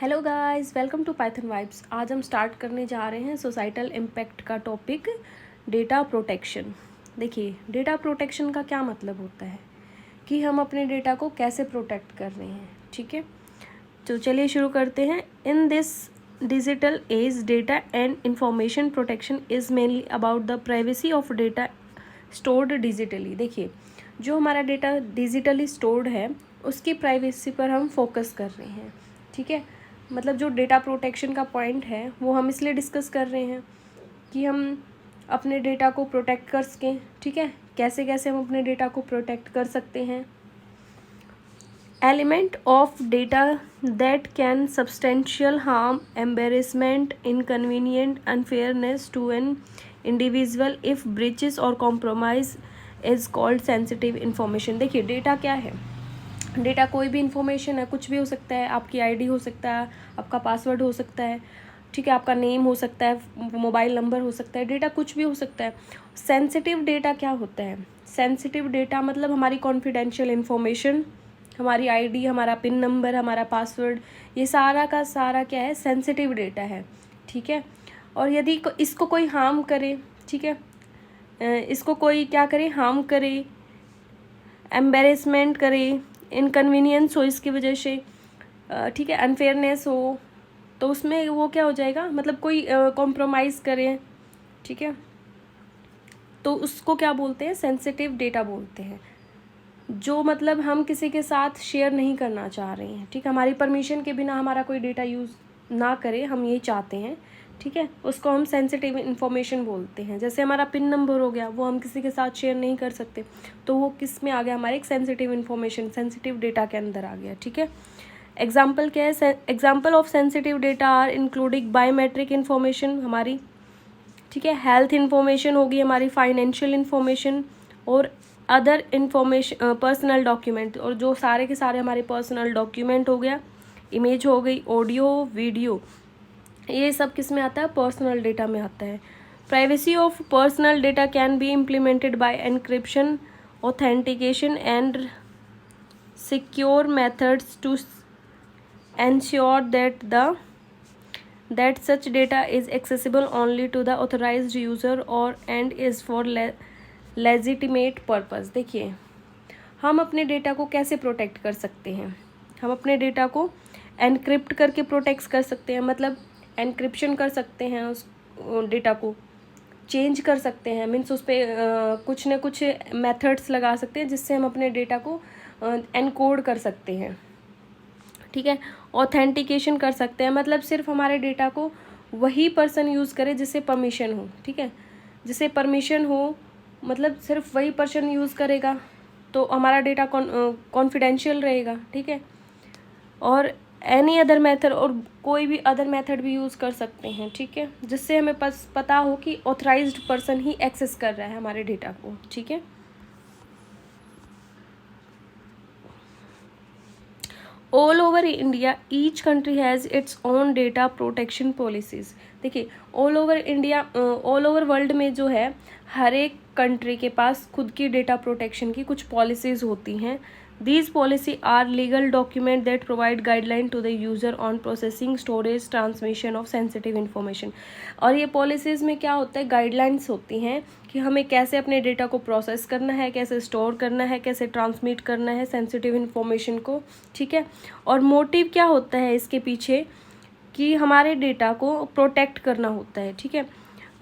Hello guys, welcome to Python Vibes. आज हम start करने जा रहे हैं सोसाइटल इम्पैक्ट का टॉपिक, डेटा प्रोटेक्शन। देखिए, डेटा प्रोटेक्शन का क्या मतलब होता है कि हम अपने डेटा को कैसे प्रोटेक्ट कर रहे हैं। ठीक है, तो चलिए शुरू करते हैं। In this digital age, data and information protection is mainly about the privacy of data stored digitally. देखिए, जो हमारा डेटा डिजिटली स्टोर्ड है उसकी प्राइवेसी पर हम फोकस कर रहे हैं। ठीक है, मतलब जो डेटा प्रोटेक्शन का पॉइंट है वो हम इसलिए डिस्कस कर रहे हैं कि हम अपने डेटा को प्रोटेक्ट कर सकें। ठीक है, कैसे कैसे हम अपने डेटा को प्रोटेक्ट कर सकते हैं। Element of data that can substantial harm, embarrassment, inconvenient, unfairness to an individual if breaches और compromise is called sensitive information. देखिए, डेटा क्या है? डेटा कोई भी इंफॉर्मेशन है, कुछ भी हो सकता है। आपकी आईडी हो सकता है, आपका पासवर्ड हो सकता है, ठीक है, आपका नेम हो सकता है, मोबाइल नंबर हो सकता है, डेटा कुछ भी हो सकता है। सेंसिटिव डेटा क्या होता है? सेंसिटिव डेटा मतलब हमारी कॉन्फिडेंशियल इन्फॉर्मेशन, हमारी आईडी, हमारा पिन नंबर, हमारा पासवर्ड, ये सारा का सारा क्या है? सेंसिटिव डेटा है। ठीक है, और यदि इसको कोई हार्म करे, ठीक है, इसको कोई क्या करे? हार्म करे, एम्बेरसमेंट करे, इनकन्वीनियंस हो इसकी वजह से, ठीक है, अनफेयरनेस हो, तो उसमें वो क्या हो जाएगा? मतलब कोई कॉम्प्रोमाइज़ करे, ठीक है, तो उसको क्या बोलते हैं? सेंसिटिव डेटा बोलते हैं। जो मतलब हम किसी के साथ शेयर नहीं करना चाह रहे हैं, ठीक है, हमारी परमिशन के बिना हमारा कोई डेटा यूज़ ना करे, हम ये चाहते हैं, ठीक है, उसको हम सेंसिटिव इन्फॉर्मेशन बोलते हैं। जैसे हमारा पिन नंबर हो गया, वो हम किसी के साथ शेयर नहीं कर सकते, तो वो किस में आ गया? हमारे एक सेंसिटिव इन्फॉर्मेशन, सेंसिटिव डेटा के अंदर आ गया। ठीक है, एग्जाम्पल क्या है? Example of sensitive data are including biometric information हमारी, ठीक है, हेल्थ इन्फॉर्मेशन होगी हमारी, फाइनेंशियल इन्फॉर्मेशन और अदर इन्फॉर्मेशन, पर्सनल डॉक्यूमेंट, और जो सारे के सारे हमारे पर्सनल डॉक्यूमेंट हो गया, इमेज हो गई, ऑडियो, वीडियो, ये सब किस में आता है? पर्सनल डेटा में आता है। Privacy of personal data can be implemented by encryption, authentication and secure methods to ensure that such data is accessible only to the authorized user or and is for legitimate purpose। देखिए, हम अपने data को कैसे protect कर सकते हैं? हम अपने डेटा को एनक्रिप्ट करके प्रोटेक्ट कर सकते हैं, मतलब एनक्रिप्शन कर सकते हैं, उस डेटा को चेंज कर सकते हैं, मीन्स उस पर कुछ न कुछ मेथड्स लगा सकते हैं जिससे हम अपने डेटा को एनकोड कर सकते हैं। ठीक है, ऑथेंटिकेशन कर सकते हैं, मतलब सिर्फ हमारे डेटा को वही पर्सन यूज़ करे जिसे परमिशन हो। ठीक है, जिसे परमिशन हो, मतलब सिर्फ वही पर्सन यूज़ करेगा तो हमारा डेटा कॉन्फिडेंशियल रहेगा। ठीक है, और एनी अदर मेथड, और कोई भी अदर मेथड भी यूज़ कर सकते हैं, ठीक है, जिससे हमें पता हो कि ऑथराइज्ड पर्सन ही एक्सेस कर रहा है हमारे डेटा को। ठीक है, all over India each country has its own data protection policies. देखिए, all over India, all over world में जो है, हर एक कंट्री के पास खुद की डेटा प्रोटेक्शन की कुछ पॉलिसीज़ होती हैं। These policy are legal document that provide guideline to the user on processing, storage, transmission of sensitive information. और ये पॉलिसीज़ में क्या होता है? गाइडलाइंस होती हैं कि हमें कैसे अपने डेटा को प्रोसेस करना है, कैसे स्टोर करना है, कैसे ट्रांसमिट करना है सेंसिटिव इन्फॉर्मेशन को। ठीक है, और मोटिव क्या होता है इसके पीछे? कि हमारे डेटा को प्रोटेक्ट करना होता है। ठीक है,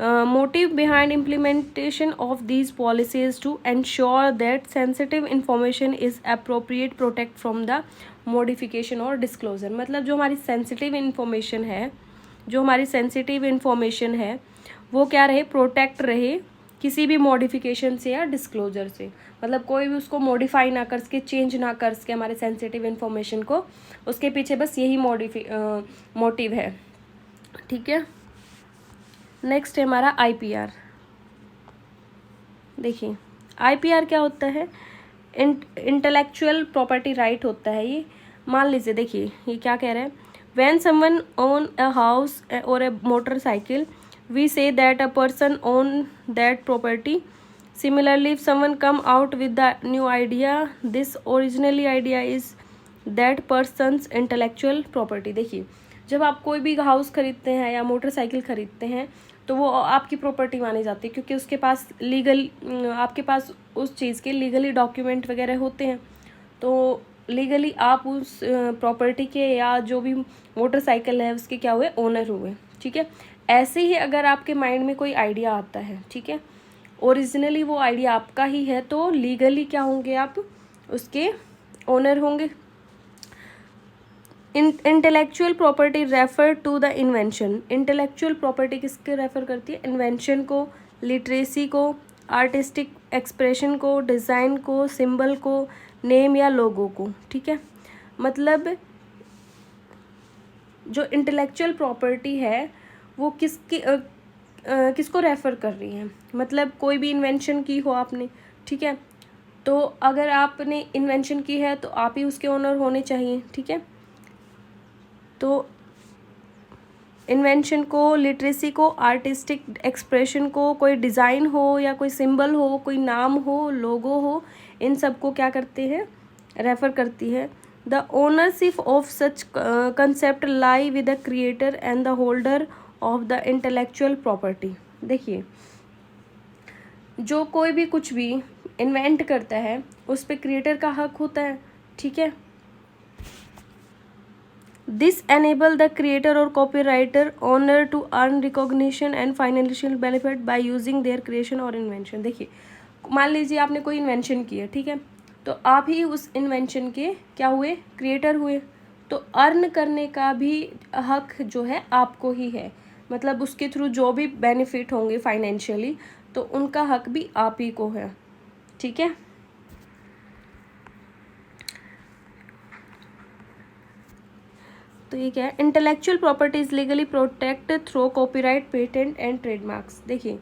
motive behind implementation of these policies to ensure that sensitive information is appropriate protect from the modification और डिस्क्लोजर। मतलब जो हमारी सेंसिटिव इन्फॉर्मेशन है, जो हमारी सेंसिटिव इन्फॉर्मेशन है वो क्या रहे? प्रोटेक्ट रहे किसी भी मॉडिफिकेशन से या डिस्क्लोजर से। मतलब कोई भी उसको मॉडिफाई ना कर सके, चेंज ना कर सके हमारे सेंसिटिव इन्फॉर्मेशन को। उसके पीछे बस यही मोटिव है। ठीक है, नेक्स्ट है हमारा IPR। देखिए, IPR क्या होता है? इंटेलेक्चुअल प्रॉपर्टी राइट होता है ये। मान लीजिए, देखिए ये क्या कह रहा है? When someone own a house or a motorcycle, we say that a person own that property. Similarly, if someone come out with the new idea, this originally idea is that person's intellectual property। देखिए, जब आप कोई भी house खरीदते हैं या motorcycle खरीदते हैं तो वो आपकी प्रॉपर्टी मानी जाती है, क्योंकि उसके पास आपके पास उस चीज़ के लीगली डॉक्यूमेंट वगैरह होते हैं। तो लीगली आप उस प्रॉपर्टी के या जो भी मोटरसाइकिल है उसके क्या हुए, ओनर हुए। ठीक है, ऐसे ही अगर आपके माइंड में कोई आइडिया आता है, ठीक है, ओरिजिनली वो आइडिया आपका ही है, तो लीगली क्या होंगे, आप उसके ओनर होंगे। Intellectual property refer to the invention. Intellectual property किसके रेफर करती है, इन्वेंशन को, लिटरेसी को, आर्टिस्टिक एक्सप्रेशन को, डिज़ाइन को, सिंबल को, नेम या लोगो को। ठीक है, मतलब जो इंटेलेक्चुअल प्रॉपर्टी है वो किसको रेफ़र कर रही है, मतलब कोई भी इन्वेंशन की हो आपने, ठीक है, तो अगर आपने इन्वेंशन की है तो आप ही उसके ओनर होने चाहिए। ठीक है, तो इन्वेंशन को, लिटरेसी को, आर्टिस्टिक एक्सप्रेशन को, कोई डिज़ाइन हो या कोई सिंबल हो, कोई नाम हो, लोगो हो, इन सब को क्या करते हैं, रेफ़र करती है। The ownership of such concept lie with the creator and the holder of the intellectual property. देखिए, जो कोई भी कुछ भी इन्वेंट करता है उस पे क्रिएटर का हक होता है। ठीक है, दिस एनेबल द क्रिएटर और copyrighter owner to earn recognition and financial benefit by using their creation और इन्वेंशन। देखिए, मान लीजिए आपने कोई इन्वेंशन की है, ठीक है, तो आप ही उस इन्वेंशन के क्या हुए, क्रिएटर हुए, तो अर्न करने का भी हक जो है आपको ही है, मतलब उसके थ्रू जो भी बेनिफिट होंगे फाइनेंशियली, तो उनका हक भी आप ही को है। ठीक है, तो ये क्या है, intellectual property is legally protect through copyright, patent and trademarks. देखिए,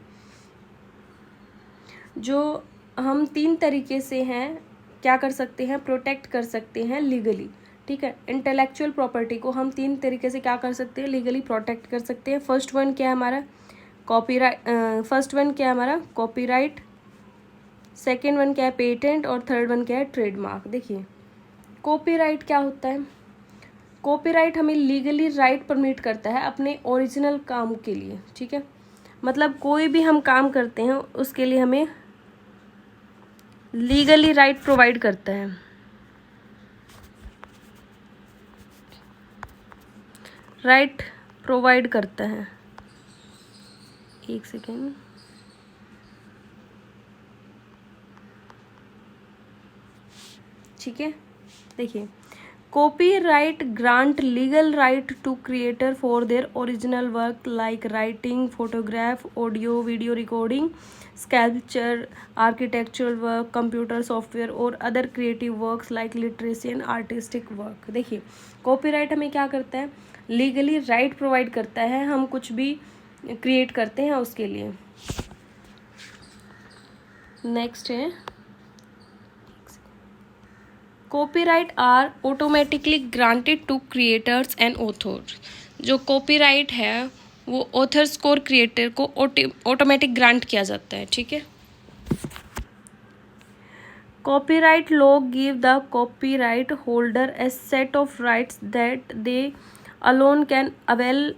जो हम 3 तरीके से हैं, क्या कर सकते हैं, प्रोटेक्ट कर सकते हैं लीगली। ठीक है, इंटेलेक्चुअल प्रॉपर्टी को हम 3 तरीके से क्या कर सकते हैं, लीगली प्रोटेक्ट कर सकते हैं। फर्स्ट वन क्या है हमारा, कॉपीराइट, सेकेंड वन क्या है, पेटेंट, और थर्ड वन क्या है, ट्रेडमार्क। देखिए, कॉपीराइट क्या होता है, कॉपीराइट हमें लीगली राइट परमिट करता है अपने ओरिजिनल काम के लिए। ठीक है, मतलब कोई भी हम काम करते हैं उसके लिए हमें लीगली राइट प्रोवाइड करता है। राइट प्रोवाइड करता है, एक सेकेंड, ठीक है। देखिए, copyright grant legal right to creator for their original work like writing, photograph, audio, video recording, sculpture, architectural work, computer software और other creative works like literacy and artistic work. देखिए, copyright हमें क्या करता है, legally right provide करता है, हम कुछ भी क्रिएट करते हैं उसके लिए। नेक्स्ट है, copyright are automatically granted to creators and authors. जो कॉपीराइट है वो ऑथर्स को और क्रिएटर को ऑटोमेटिक ग्रांट किया जाता है। ठीक है, copyright law give the copyright holder a set of rights that they alone can avail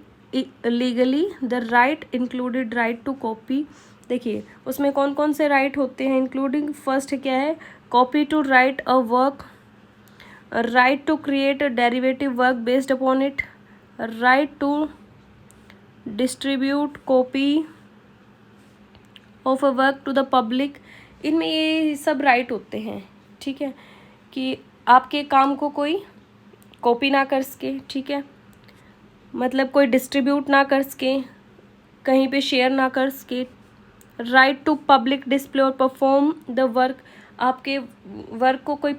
legally. The right included right to copy. देखिए, उसमें कौन कौन से राइट होते हैं, इंक्लूडिंग फर्स्ट क्या है, copy to right a work, right to create a derivative work based upon it, right to distribute copy of a work to the public। इनमें ये सब राइट होते हैं। ठीक है, कि आपके काम को कोई कॉपी ना कर सके, ठीक है, मतलब कोई डिस्ट्रीब्यूट ना कर सके, कहीं पे शेयर ना कर सके। राइट टू पब्लिक डिस्प्ले और परफॉर्म द वर्क, आपके वर्क को कोई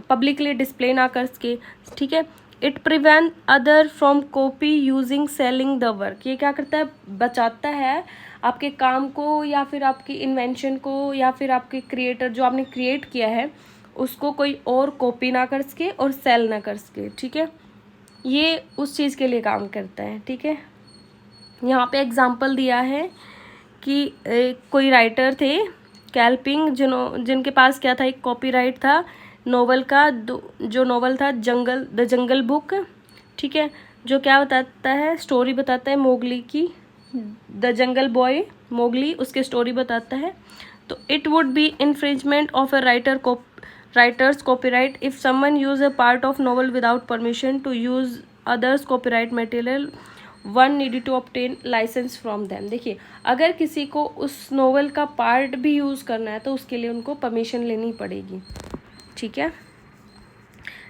पब्लिकली डिस्प्ले ना कर सके। ठीक है, it prevent other from copy using selling the work. ये क्या करता है, बचाता है आपके काम को या फिर आपकी इन्वेंशन को या फिर आपके क्रिएटर जो आपने क्रिएट किया है उसको कोई और कॉपी ना कर सके और सेल ना कर सके। ठीक है, ये उस चीज़ के लिए काम करता है। ठीक है, यहाँ पे एग्जांपल दिया है कि कोई राइटर थे कैल्पिंग, जिनके पास क्या था, एक कॉपीराइट था नोवेल का, जो नोवेल था द जंगल बुक। ठीक है, जो क्या बताता है, स्टोरी बताता है मोगली की, द जंगल बॉय मोगली, उसकी स्टोरी बताता है। तो it would be infringement of a writer's copyright if someone use a part of novel without permission to use others copyright material, one needed to obtain license from them. देखिए, अगर किसी को उस novel का part भी use करना है तो उसके लिए उनको परमिशन लेनी पड़ेगी, ठीक है।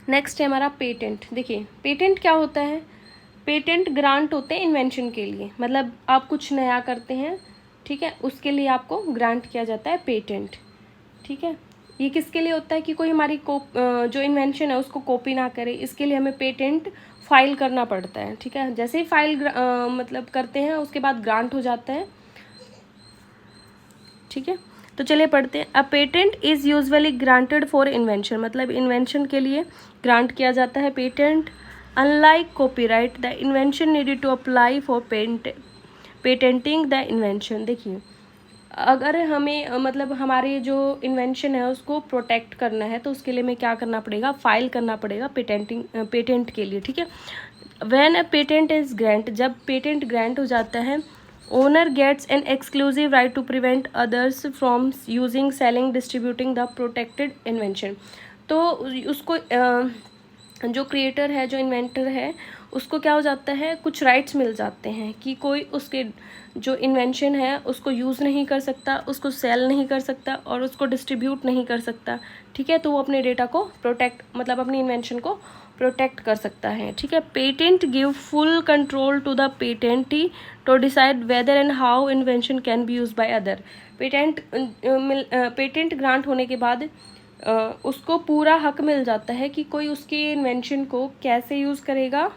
नेक्स्ट है हमारा पेटेंट। देखिए, पेटेंट क्या होता है, पेटेंट ग्रांट होते हैं इन्वेंशन के लिए, मतलब आप कुछ नया करते हैं, ठीक है, उसके लिए आपको ग्रांट किया जाता है पेटेंट, ठीक है। ये किसके लिए होता है कि कोई हमारी जो इन्वेंशन है उसको कॉपी ना करे, इसके लिए हमें पेटेंट फाइल करना पड़ता है, ठीक है। जैसे ही फाइल मतलब करते हैं उसके बाद ग्रांट हो जाता है, ठीक है। तो चलिए पढ़ते हैं। A patent is usually granted for invention, मतलब इन्वेंशन के लिए ग्रांट किया जाता है patent. Unlike copyright, the invention needed to apply for patenting the invention. देखिए, अगर हमें मतलब हमारे जो इन्वेंशन है उसको प्रोटेक्ट करना है तो उसके लिए हमें क्या करना पड़ेगा, फाइल करना पड़ेगा पेटेंट के लिए, ठीक है। When a patent is grant, जब पेटेंट ग्रांट हो जाता है, owner gets an exclusive right to prevent others from using, selling, distributing the protected invention. तो उसको जो क्रिएटर है, जो इन्वेंटर है, उसको क्या हो जाता है, कुछ राइट्स मिल जाते हैं कि कोई उसके जो इन्वेंशन है उसको यूज़ नहीं कर सकता, उसको सेल नहीं कर सकता और उसको डिस्ट्रीब्यूट नहीं कर सकता, ठीक है। तो वो अपने डेटा को प्रोटेक्ट, मतलब अपनी इन्वेंशन को प्रोटेक्ट कर सकता है, ठीक है। Patent give full control to the patentee to decide whether and how invention can be use by other. Patent grant होने के बाद उसको पूरा हक मिल जाता है कि कोई उसकी इन्वेंशन को कैसे यूज़ करेगा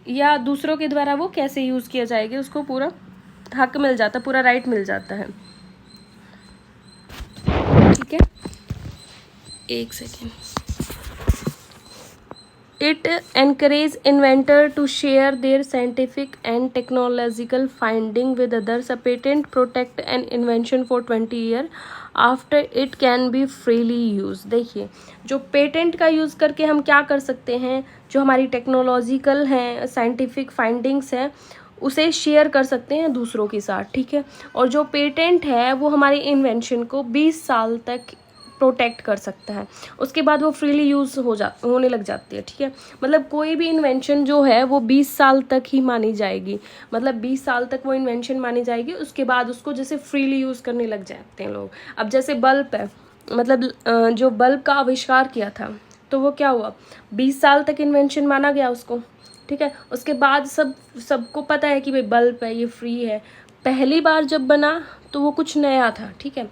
या दूसरों के द्वारा वो कैसे यूज़ किया जाएगा, उसको पूरा हक मिल जाता है, पूरा राइट मिल जाता है, ठीक है। एक second. It encourage inventor to share their scientific and technological finding with others. A patent protect an invention for 20 year after it can be freely use. देखिए, जो पेटेंट का यूज़ करके हम क्या कर सकते हैं, जो हमारी टेक्नोलॉजिकल हैं, साइंटिफिक फाइंडिंग्स हैं, उसे शेयर कर सकते हैं दूसरों के साथ, ठीक है। और जो पेटेंट है वो हमारी इन्वेंशन को 20 साल तक प्रोटेक्ट कर सकता है, उसके बाद वो फ्रीली यूज़ होने लग जाती है, ठीक है। मतलब कोई भी इन्वेंशन जो है वो 20 साल तक ही मानी जाएगी, मतलब 20 साल तक वो इन्वेंशन मानी जाएगी, उसके बाद उसको जैसे फ्रीली यूज़ करने लग जाते हैं लोग। अब जैसे बल्ब है, मतलब जो बल्ब का आविष्कार किया था तो वो क्या हुआ, 20 साल तक इन्वेंशन माना गया उसको, ठीक है। उसके बाद सबको पता है कि भाई बल्ब है, ये फ्री है। पहली बार जब बना तो वो कुछ नया था, ठीक है,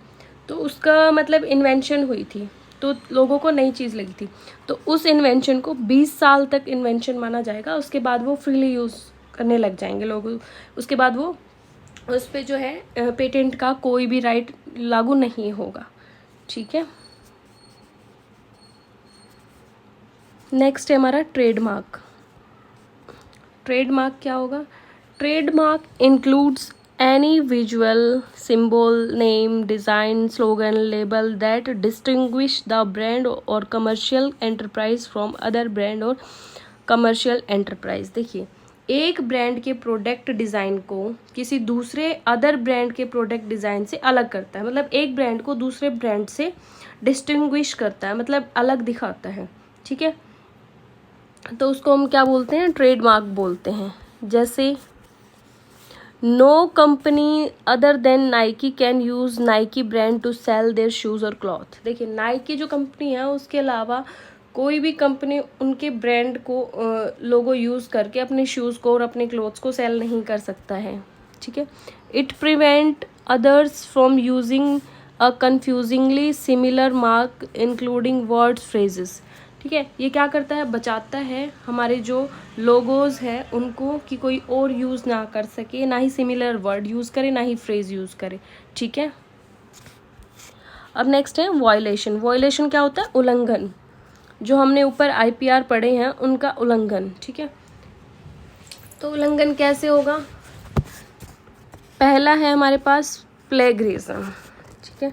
तो उसका मतलब इन्वेंशन हुई थी तो लोगों को नई चीज़ लगी थी, तो उस इन्वेंशन को 20 साल तक इन्वेंशन माना जाएगा, उसके बाद वो फ्रीली यूज़ करने लग जाएंगे लोग, उसके बाद वो उस पर जो है पेटेंट का कोई भी राइट लागू नहीं होगा, ठीक है। नेक्स्ट है हमारा ट्रेडमार्क। ट्रेडमार्क क्या होगा, trademark includes any visual symbol, name, design, slogan, label that distinguish the brand or commercial enterprise from other brand or commercial enterprise। देखिए, एक ब्रांड के प्रोडक्ट डिज़ाइन को किसी दूसरे अदर ब्रांड के प्रोडक्ट डिज़ाइन से अलग करता है, मतलब एक ब्रांड को दूसरे ब्रांड से डिस्टिंग्विश करता है, मतलब अलग दिखाता है, ठीक है। तो उसको हम क्या बोलते हैं, ट्रेडमार्क बोलते हैं। जैसे no company other than Nike can use Nike brand to sell their shoes और क्लॉथ। देखिए, नाइकी जो कंपनी है उसके अलावा कोई भी कंपनी उनके ब्रांड को लोगो यूज़ करके अपने शूज़ को और अपने क्लॉथ्स को सेल नहीं कर सकता है, ठीक है। It prevent others from using a confusingly similar mark including words, phrases, ठीक है। ये क्या करता है, बचाता है हमारे जो लोगोज़ हैं उनको कि कोई और यूज़ ना कर सके, ना ही सिमिलर वर्ड यूज़ करे, ना ही फ्रेज यूज़ करे, ठीक है। अब नेक्स्ट है वायलेशन। वायलेशन क्या होता है, उल्लंघन। जो हमने ऊपर IPR पढ़े हैं उनका उल्लंघन, ठीक है। तो उल्लंघन कैसे होगा, पहला है हमारे पास प्लेगरिज्म, ठीक है।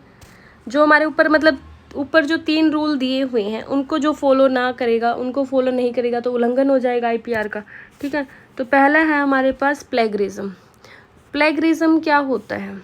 जो हमारे ऊपर मतलब ऊपर जो 3 रूल दिए हुए हैं उनको जो फॉलो ना करेगा, उनको फॉलो नहीं करेगा तो उल्लंघन हो जाएगा आईपीआर का, ठीक है। तो पहला है हमारे पास प्लेगरिज्म। प्लेगरिज्म क्या होता है?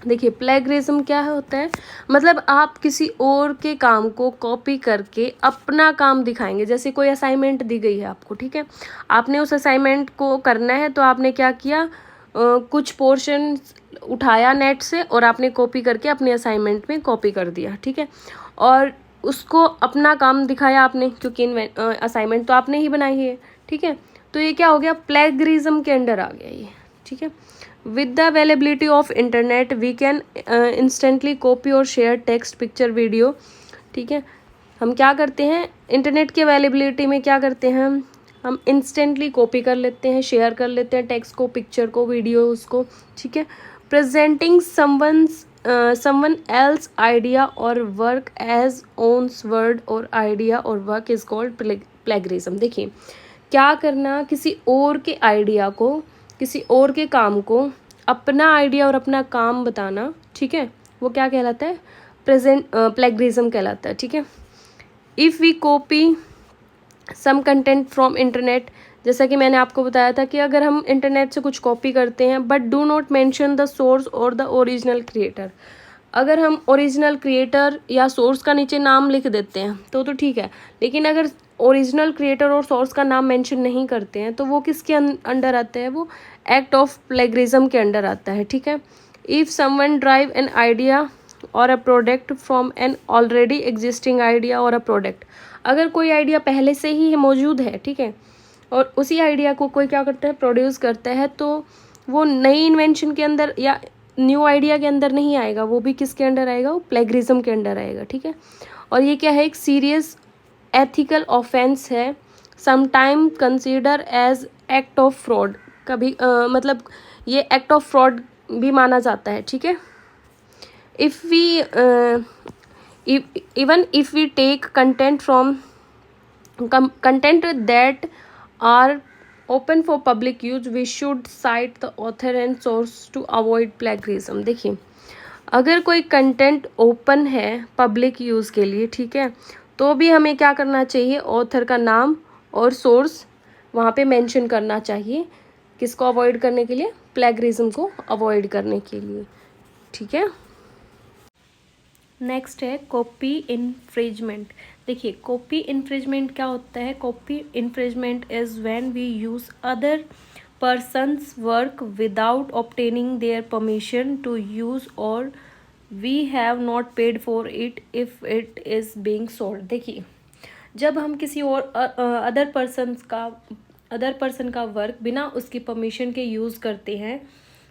देखिए प्लेगरिज्म क्या होता है, मतलब आप किसी और के काम को कॉपी करके अपना काम दिखाएंगे। जैसे कोई असाइनमेंट दी गई है आपको, ठीक है, आपने उस असाइनमेंट को करना है तो आपने क्या किया, कुछ पोर्शन उठाया नेट से और आपने कॉपी करके अपने असाइनमेंट में कॉपी कर दिया, ठीक है, और उसको अपना काम दिखाया आपने, क्योंकि असाइनमेंट तो आपने ही बनाई है, ठीक है। तो ये क्या हो गया, प्लेगरिज्म के अंडर आ गया ये, ठीक है। With the availability of internet we can instantly copy और शेयर टेक्स्ट, पिक्चर, वीडियो, ठीक है। हम क्या करते हैं, इंटरनेट की अवेलेबिलिटी में क्या करते हैं, हम इंस्टेंटली कॉपी कर लेते हैं, शेयर कर लेते हैं टेक्स्ट को, पिक्चर को, वीडियोस को, ठीक है। प्रेजेंटिंग समवन एल्स आइडिया और वर्क एज ओन्स वर्ड और आइडिया और वर्क इज कॉल्ड प्लेगरिज्म। देखिए क्या करना, किसी और के आइडिया को, किसी और के काम को अपना आइडिया और अपना काम बताना, ठीक है, वो क्या कहलाता है, प्लेगरिज्म कहलाता है, ठीक है। If we copy some content from internet, जैसा कि मैंने आपको बताया था कि अगर हम इंटरनेट से कुछ कॉपी करते हैं but do not mention the source और द ओरिजिनल क्रिएटर, अगर हम ओरिजिनल क्रिएटर या सोर्स का नीचे नाम लिख देते हैं तो ठीक है, लेकिन अगर ओरिजिनल क्रिएटर और सोर्स का नाम मेंशन नहीं करते हैं तो वो किसके अंडर आता है, वो एक्ट ऑफ प्लेगरिज्म के अंडर आता है, ठीक है। If someone drive an idea or a product from an already existing idea or a product, अगर कोई आइडिया पहले से ही मौजूद है, ठीक है, और उसी आइडिया को कोई क्या करता है, प्रोड्यूस करता है, तो वो नई इन्वेंशन के अंदर या न्यू आइडिया के अंदर नहीं आएगा, वो भी किसके अंडर आएगा, वो प्लेगरिज्म के अंडर आएगा, ठीक है। और ये क्या है, एक सीरियस एथिकल ऑफेंस है, sometime consider as act of fraud, कभी मतलब ये एक्ट ऑफ फ्रॉड भी माना जाता है, ठीक है। If we even if we take content from content that are open for public use, we should cite the author and source to avoid plagiarism। देखिए अगर कोई कंटेंट ओपन है पब्लिक यूज़ के लिए, ठीक है, तो भी हमें क्या करना चाहिए, ऑथर का नाम और सोर्स वहाँ पे मेंशन करना चाहिए, किसको अवॉइड करने के लिए, प्लेगरिज्म को अवॉइड करने के लिए, ठीक है। नेक्स्ट है कॉपी इन्फ्रिजमेंट। देखिए कॉपी इन्फ्रिजमेंट क्या होता है, copy infringement is when we use other person's work without obtaining their permission to use or we have not paid for it if it is being sold. देखिए जब हम किसी और other person का work बिना उसकी परमिशन के use करते हैं,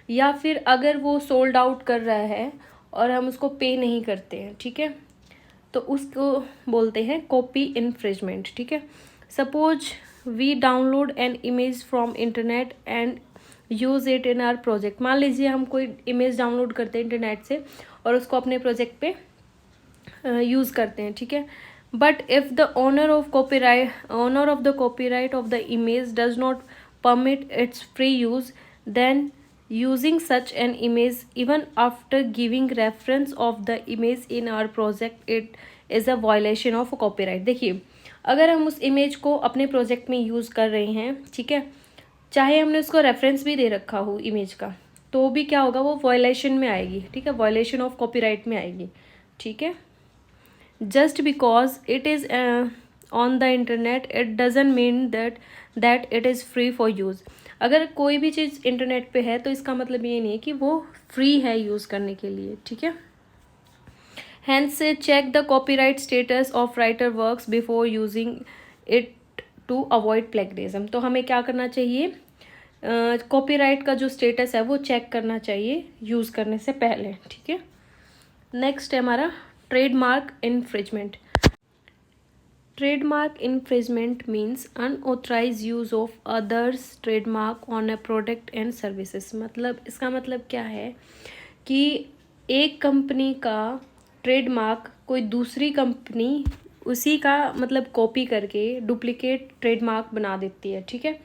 या फिर अगर वो सोल्ड आउट कर रहा है और हम उसको पे नहीं करते हैं, ठीक है, तो उसको बोलते हैं कॉपी इन्फ्रिजमेंट, ठीक है। Suppose we download an image from internet and use it in our project. मान लीजिए हम कोई इमेज डाउनलोड करते हैं इंटरनेट से और उसको अपने प्रोजेक्ट पे यूज़ करते हैं, ठीक है, but if the owner of the copyright of the image does not permit its free use, then using such an image even after giving reference of the image in our project it is a violation of copyright। देखिए अगर हम उस image को अपने project में use कर रहे हैं, ठीक है, चाहे हमने उसको रेफरेंस भी दे रखा हो इमेज का, तो भी क्या होगा, वो वायलेशन में आएगी, ठीक है, वायलेशन ऑफ कॉपीराइट में आएगी, ठीक है। Just because it is on the internet it doesn't mean that it is free for use. अगर कोई भी चीज़ इंटरनेट पे है तो इसका मतलब ये नहीं है कि वो फ्री है यूज़ करने के लिए, ठीक है। Hence check the copyright status of writer works before using it to avoid plagiarism. तो हमें क्या करना चाहिए, कॉपीराइट का जो स्टेटस है वो चेक करना चाहिए यूज़ करने से पहले, ठीक है। नेक्स्ट है हमारा trademark infringement. Trademark infringement means unauthorized use of others trademark on a product and services। मतलब इसका मतलब क्या है कि एक कंपनी का ट्रेडमार्क कोई दूसरी कंपनी उसी का मतलब कॉपी करके डुप्लीकेट ट्रेडमार्क बना देती है, ठीक है,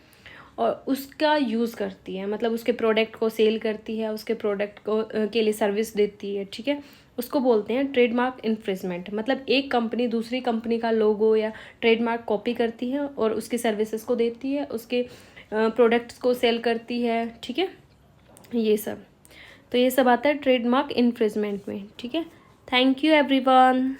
और उसका यूज़ करती है, मतलब उसके प्रोडक्ट को सेल करती है, उसके प्रोडक्ट को के लिए सर्विस देती है, ठीक है, उसको बोलते हैं ट्रेडमार्क इन्फ्रिंजमेंट। मतलब एक कंपनी दूसरी कंपनी का लोगो या ट्रेडमार्क कॉपी करती है और उसकी सर्विसेज को देती है, उसके प्रोडक्ट्स को सेल करती है, ठीक है, ये सब। तो ये सब आता है ट्रेडमार्क इन्फ्रिंजमेंट में, ठीक है। Thank you everyone.